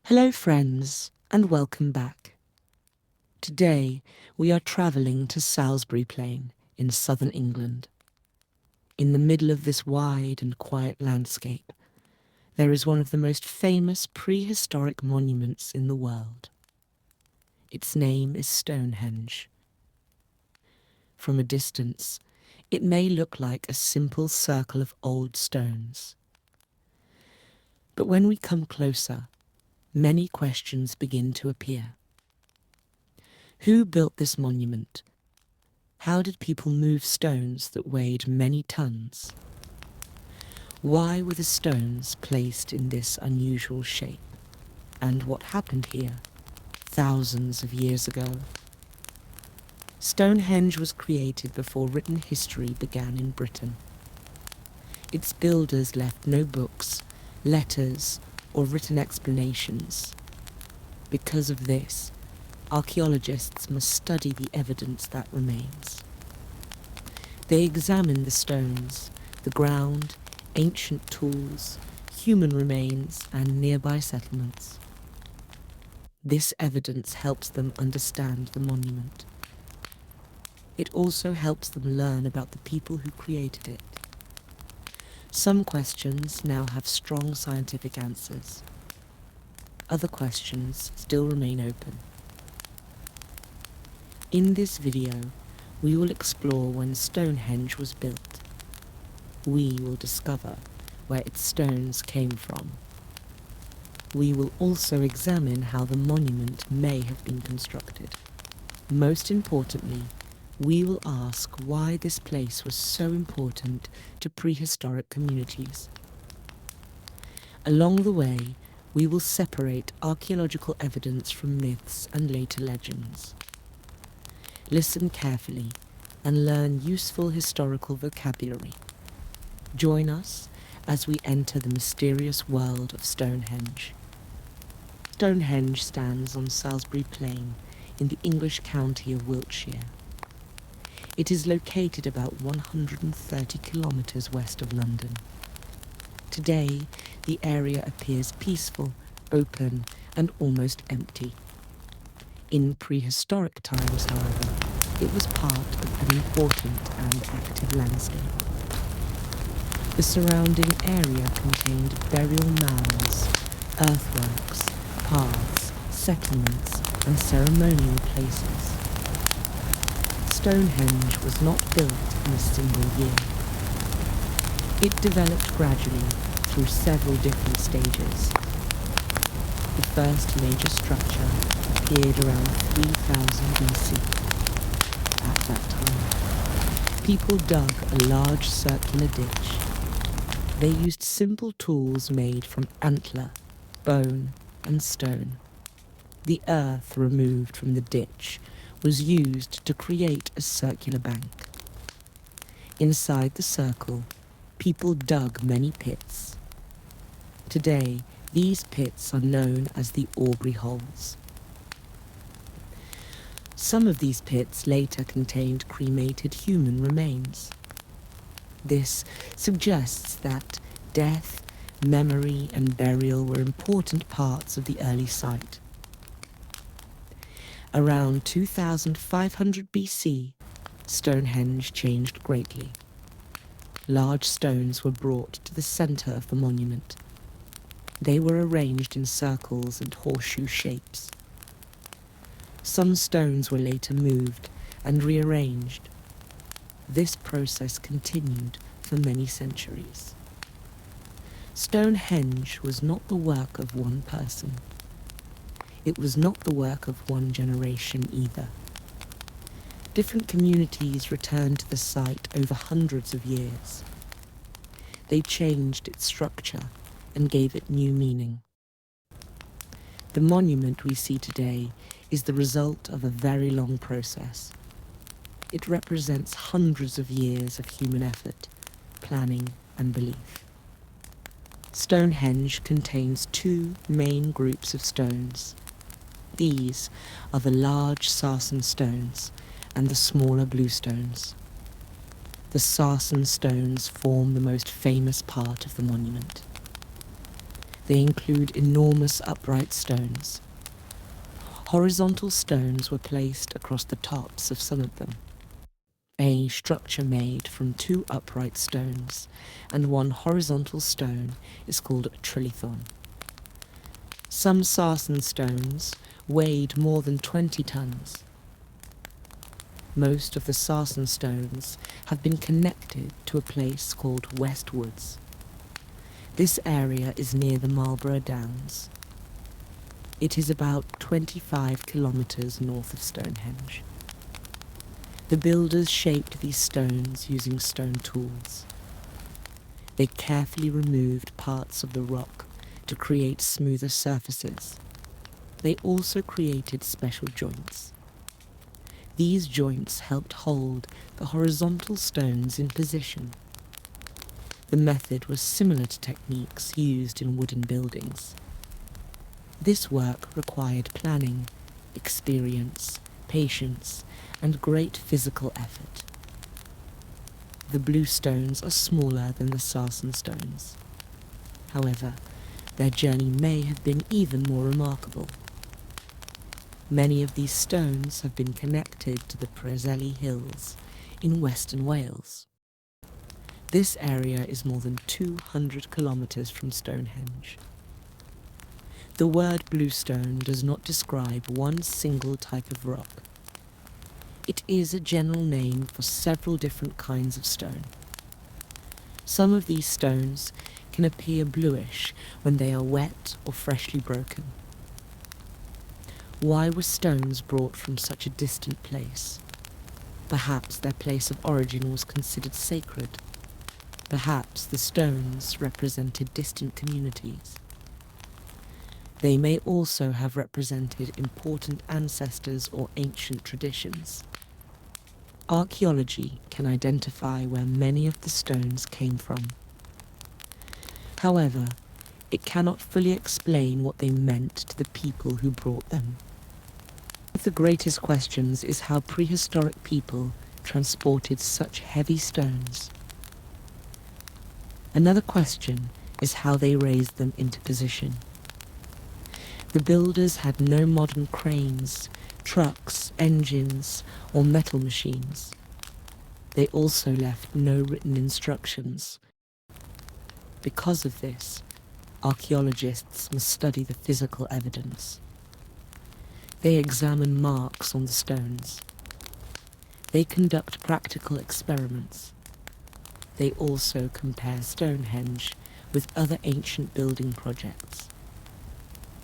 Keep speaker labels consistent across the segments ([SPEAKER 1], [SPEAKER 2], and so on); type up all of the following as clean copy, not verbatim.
[SPEAKER 1] Hello friends, and welcome back. Today we are travelling to Salisbury Plain in southern England. In the middle of this wide and quiet landscape, there is one of the most famous prehistoric monuments in the world. Its name is Stonehenge. From a distance, it may look like a simple circle of old stones. But when we come closer, many questions begin to appear. Who built this monument? How did people move stones that weighed many tons? Why were the stones placed in this unusual shape? And what happened here thousands of years ago? Stonehenge was created before written history began in Britain. Its builders left no books, letters, or written explanations. Because of this, archaeologists must study the evidence that remains. They examine the stones, the ground, ancient tools, human remains, and nearby settlements. This evidence helps them understand the monument. It also helps them learn about the people who created it. Some questions now have strong scientific answers. Other questions still remain open. In this video, we will explore when Stonehenge was built. We will discover where its stones came from. We will also examine how the monument may have been constructed. Most importantly, we will ask why this place was so important to prehistoric communities. Along the way, we will separate archaeological evidence from myths and later legends. Listen carefully and learn useful historical vocabulary. Join us as we enter the mysterious world of Stonehenge. Stonehenge stands on Salisbury Plain in the English county of Wiltshire. It is located about 130 kilometres west of London. Today, the area appears peaceful, open, and almost empty. In prehistoric times, however, it was part of an important and active landscape. The surrounding area contained burial mounds, earthworks, paths, settlements, and ceremonial places. Stonehenge was not built in a single year. It developed gradually through several different stages. The first major structure appeared around 3000 BC. At that time, people dug a large circular ditch. They used simple tools made from antler, bone, and stone. The earth removed from the ditch was used to create a circular bank. Inside the circle, people dug many pits. Today, these pits are known as the Aubrey holes. Some of these pits later contained cremated human remains. This suggests that death, memory, and burial were important parts of the early site. Around 2500 BC, Stonehenge changed greatly. Large stones were brought to the centre of the monument. They were arranged in circles and horseshoe shapes. Some stones were later moved and rearranged. This process continued for many centuries. Stonehenge was not the work of one person. It was not the work of one generation either. Different communities returned to the site over hundreds of years. They changed its structure and gave it new meaning. The monument we see today is the result of a very long process. It represents hundreds of years of human effort, planning, and belief. Stonehenge contains two main groups of stones. These are the large sarsen stones and the smaller bluestones. The sarsen stones form the most famous part of the monument. They include enormous upright stones. Horizontal stones were placed across the tops of some of them. A structure made from 2 upright stones and 1 horizontal stone is called a trilithon. Some sarsen stones weighed more than 20 tons. Most of the sarsen stones have been connected to a place called West Woods. This area is near the Marlborough Downs. It is about 25 kilometres north of Stonehenge. The builders shaped these stones using stone tools. They carefully removed parts of the rock to create smoother surfaces. They also created special joints. These joints helped hold the horizontal stones in position. The method was similar to techniques used in wooden buildings. This work required planning, experience, patience, and great physical effort. The bluestones are smaller than the sarsen stones. However, their journey may have been even more remarkable. Many of these stones have been connected to the Preseli Hills in western Wales. This area is more than 200 kilometres from Stonehenge. The word bluestone does not describe one single type of rock. It is a general name for several different kinds of stone. Some of these stones can appear bluish when they are wet or freshly broken. Why were stones brought from such a distant place? Perhaps their place of origin was considered sacred. Perhaps the stones represented distant communities. They may also have represented important ancestors or ancient traditions. Archaeology can identify where many of the stones came from. However, it cannot fully explain what they meant to the people who brought them. One of the greatest questions is how prehistoric people transported such heavy stones. Another question is how they raised them into position. The builders had no modern cranes, trucks, engines, or metal machines. They also left no written instructions. Because of this, archaeologists must study the physical evidence. They examine marks on the stones. They conduct practical experiments. They also compare Stonehenge with other ancient building projects.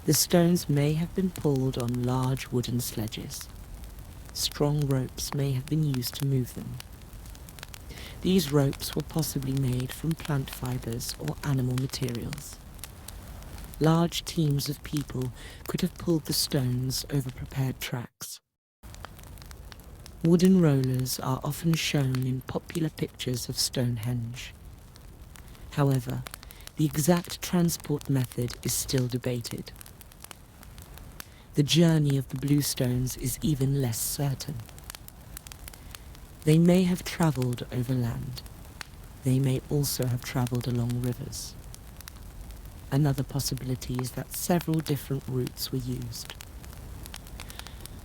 [SPEAKER 1] The stones may have been pulled on large wooden sledges. Strong ropes may have been used to move them. These ropes were possibly made from plant fibres or animal materials. Large teams of people could have pulled the stones over prepared tracks. Wooden rollers are often shown in popular pictures of Stonehenge. However, the exact transport method is still debated. The journey of the bluestones is even less certain. They may have travelled over land. They may also have travelled along rivers. Another possibility is that several different routes were used.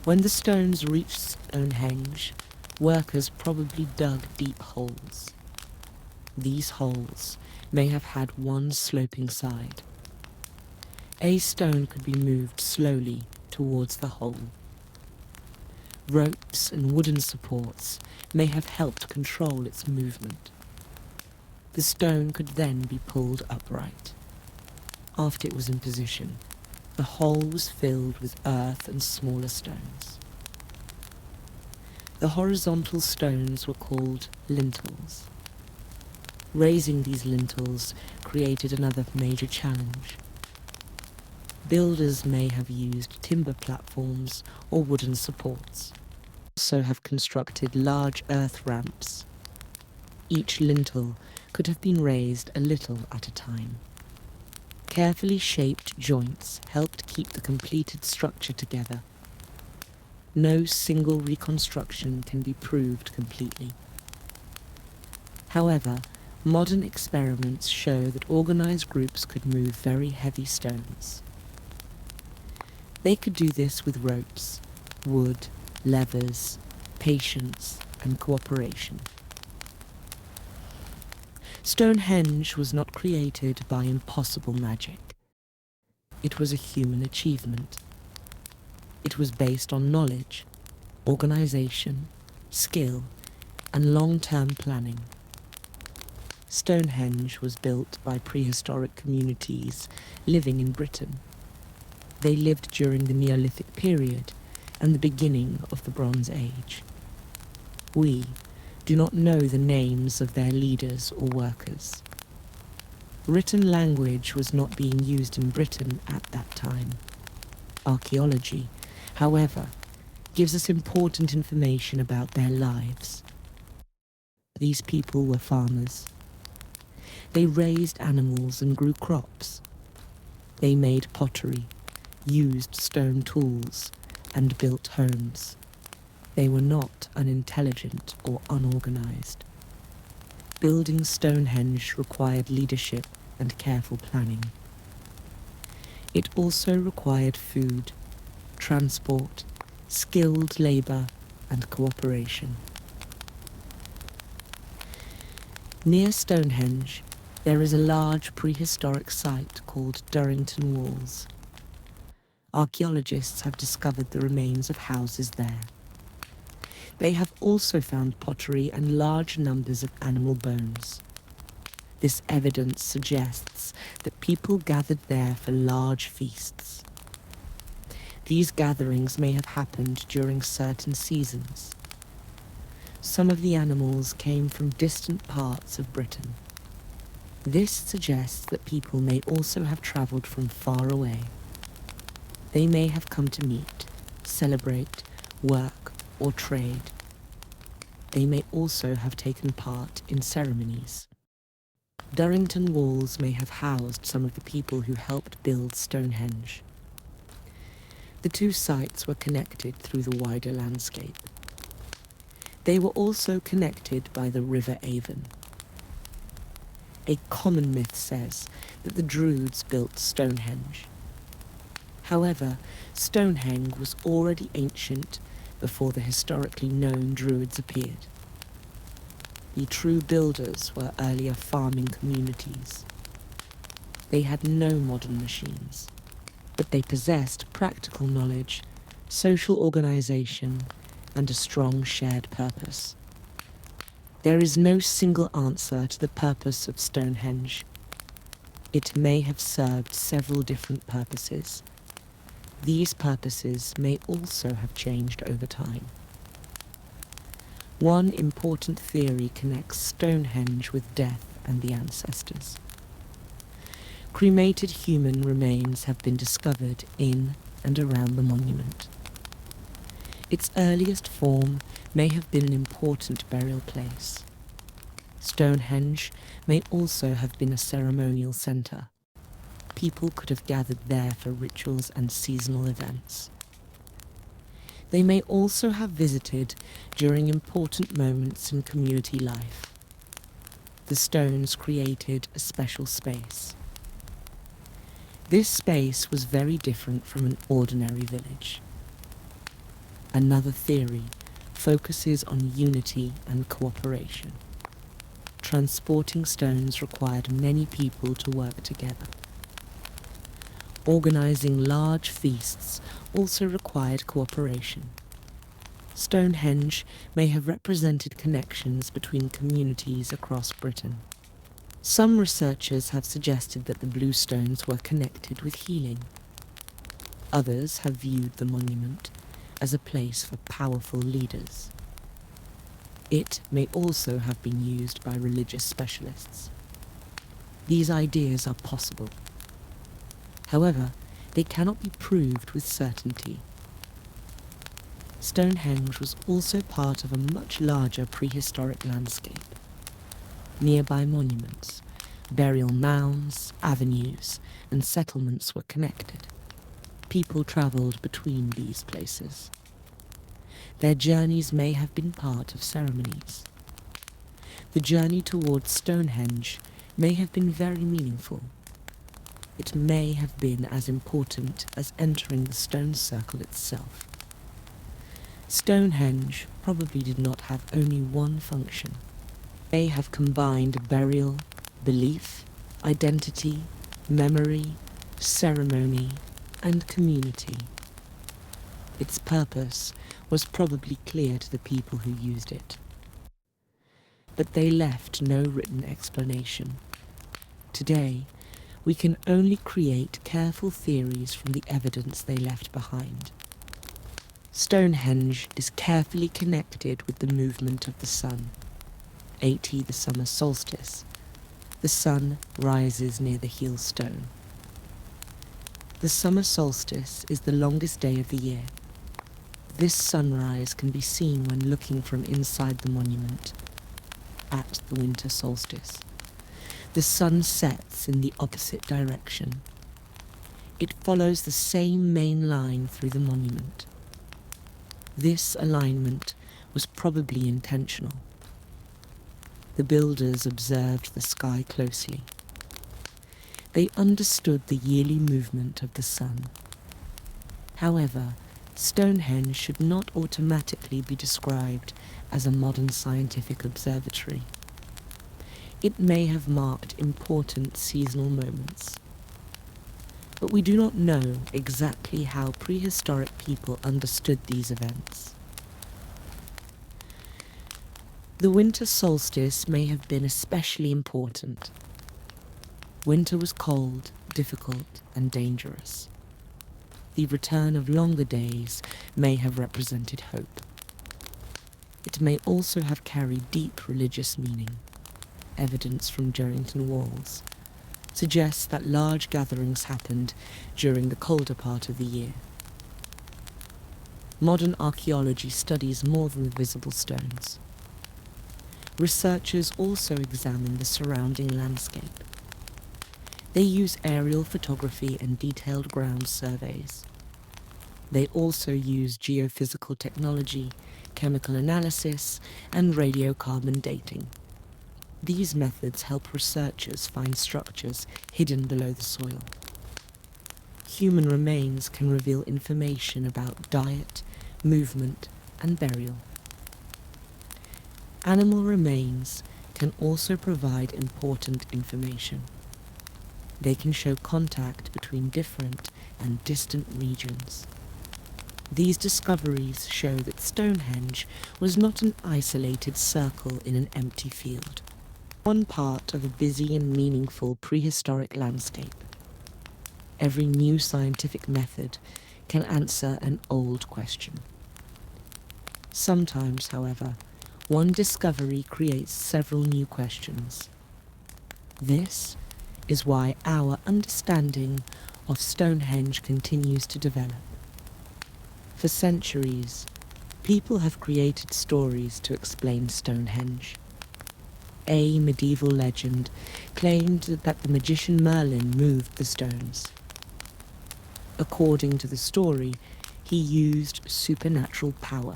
[SPEAKER 1] When the stones reached Stonehenge, workers probably dug deep holes. These holes may have had one sloping side. A stone could be moved slowly towards the hole. Ropes and wooden supports may have helped control its movement. The stone could then be pulled upright. After it was in position, the hole was filled with earth and smaller stones. The horizontal stones were called lintels. Raising these lintels created another major challenge. Builders may have used timber platforms or wooden supports. Also have constructed large earth ramps. Each lintel could have been raised a little at a time. Carefully shaped joints helped keep the completed structure together. No single reconstruction can be proved completely. However, Modern experiments show that organized groups could move very heavy stones. They could do this with ropes, wood, levers, patience, and cooperation. Stonehenge was not created by impossible magic. It was a human achievement. It was based on knowledge, organization, skill, and long-term planning. Stonehenge was built by prehistoric communities living in Britain. They lived during the Neolithic period and the beginning of the Bronze Age. We do not know the names of their leaders or workers. Written language was not being used in Britain at that time. Archaeology, however, gives us important information about their lives. These people were farmers. They raised animals and grew crops. They made pottery, used stone tools, and built homes. They were not unintelligent or unorganized. Building Stonehenge required leadership and careful planning. It also required food, transport, skilled labor, and cooperation. Near Stonehenge, there is a large prehistoric site called Durrington Walls. Archaeologists have discovered the remains of houses there. They have also found pottery and large numbers of animal bones. This evidence suggests that people gathered there for large feasts. These gatherings may have happened during certain seasons. Some of the animals came from distant parts of Britain. This suggests that people may also have travelled from far away. They may have come to meet, celebrate, work, or trade. They may also have taken part in ceremonies. Durrington Walls may have housed some of the people who helped build Stonehenge. The two sites were connected through the wider landscape. They were also connected by the River Avon. A common myth says that the Druids built Stonehenge. However, Stonehenge was already ancient before the historically known Druids appeared. The true builders were earlier farming communities. They had no modern machines, but they possessed practical knowledge, social organization, and a strong shared purpose. There is no single answer to the purpose of Stonehenge. It may have served several different purposes. These purposes may also have changed over time. One important theory connects Stonehenge with death and the ancestors. Cremated human remains have been discovered in and around the monument. Its earliest form may have been an important burial place. Stonehenge may also have been a ceremonial centre. People could have gathered there for rituals and seasonal events. They may also have visited during important moments in community life. The stones created a special space. This space was very different from an ordinary village. Another theory focuses on unity and cooperation. Transporting stones required many people to work together. Organising large feasts also required cooperation. Stonehenge may have represented connections between communities across Britain. Some researchers have suggested that the bluestones were connected with healing. Others have viewed the monument as a place for powerful leaders. It may also have been used by religious specialists. These ideas are possible. However, they cannot be proved with certainty. Stonehenge was also part of a much larger prehistoric landscape. Nearby monuments, burial mounds, avenues, and settlements were connected. People travelled between these places. Their journeys may have been part of ceremonies. The journey towards Stonehenge may have been very meaningful. It may have been as important as entering the stone circle itself. Stonehenge probably did not have only one function. They have combined burial, belief, identity, memory, ceremony, and community. Its purpose was probably clear to the people who used it. But they left no written explanation. Today, we can only create careful theories from the evidence they left behind. Stonehenge is carefully connected with the movement of the sun, i.e. the summer solstice. The sun rises near the heel stone. The summer solstice is the longest day of the year. This sunrise can be seen when looking from inside the monument at the winter solstice. The sun sets in the opposite direction. It follows the same main line through the monument. This alignment was probably intentional. The builders observed the sky closely. They understood the yearly movement of the sun. However, Stonehenge should not automatically be described as a modern scientific observatory. It may have marked important seasonal moments. But we do not know exactly how prehistoric people understood these events. The winter solstice may have been especially important. Winter was cold, difficult, and dangerous. The return of longer days may have represented hope. It may also have carried deep religious meaning. Evidence from Durrington walls suggests that large gatherings happened during the colder part of the year. Modern archaeology studies more than the visible stones. Researchers also examine the surrounding landscape. They use aerial photography and detailed ground surveys. They also use geophysical technology, chemical analysis, and radiocarbon dating. These methods help researchers find structures hidden below the soil. Human remains can reveal information about diet, movement, and burial. Animal remains can also provide important information. They can show contact between different and distant regions. These discoveries show that Stonehenge was not an isolated circle in an empty field. One part of a busy and meaningful prehistoric landscape. Every new scientific method can answer an old question. Sometimes, however, one discovery creates several new questions. This is why our understanding of Stonehenge continues to develop. For centuries, people have created stories to explain Stonehenge. A medieval legend claimed that the magician Merlin moved the stones. According to the story, he used supernatural power.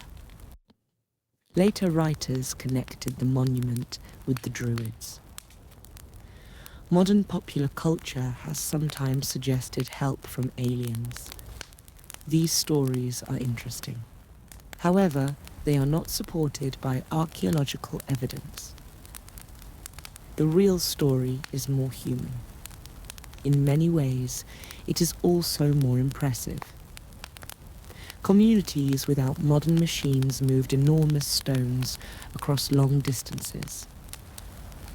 [SPEAKER 1] Later writers connected the monument with the Druids. Modern popular culture has sometimes suggested help from aliens. These stories are interesting. However, they are not supported by archaeological evidence. The real story is more human. In many ways, it is also more impressive. Communities without modern machines moved enormous stones across long distances.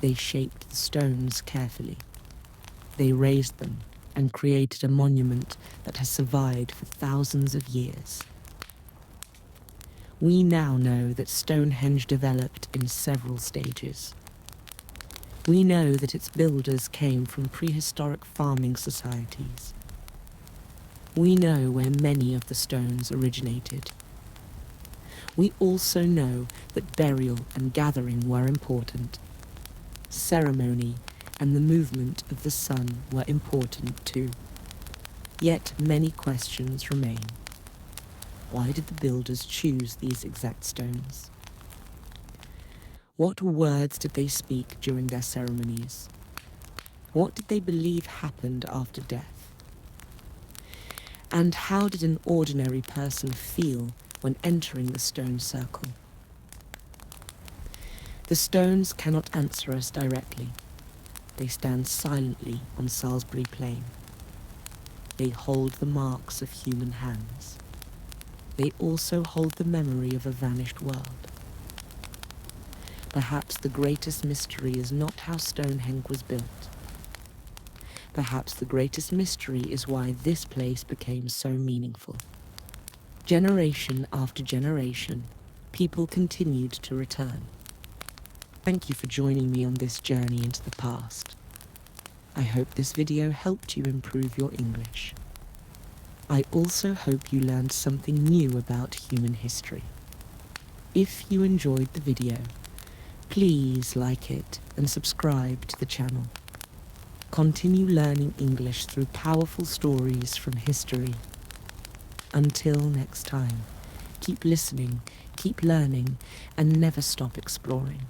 [SPEAKER 1] They shaped the stones carefully. They raised them and created a monument that has survived for thousands of years. We now know that Stonehenge developed in several stages. We know that its builders came from prehistoric farming societies. We know where many of the stones originated. We also know that burial and gathering were important. Ceremony and the movement of the sun were important too. Yet many questions remain. Why did the builders choose these exact stones? What words did they speak during their ceremonies? What did they believe happened after death? And how did an ordinary person feel when entering the stone circle? The stones cannot answer us directly. They stand silently on Salisbury Plain. They hold the marks of human hands. They also hold the memory of a vanished world. Perhaps the greatest mystery is not how Stonehenge was built. Perhaps the greatest mystery is why this place became so meaningful. Generation after generation, people continued to return. Thank you for joining me on this journey into the past. I hope this video helped you improve your English. I also hope you learned something new about human history. If you enjoyed the video, please like it and subscribe to the channel. Continue learning English through powerful stories from history. Until next time, keep listening, keep learning, and never stop exploring.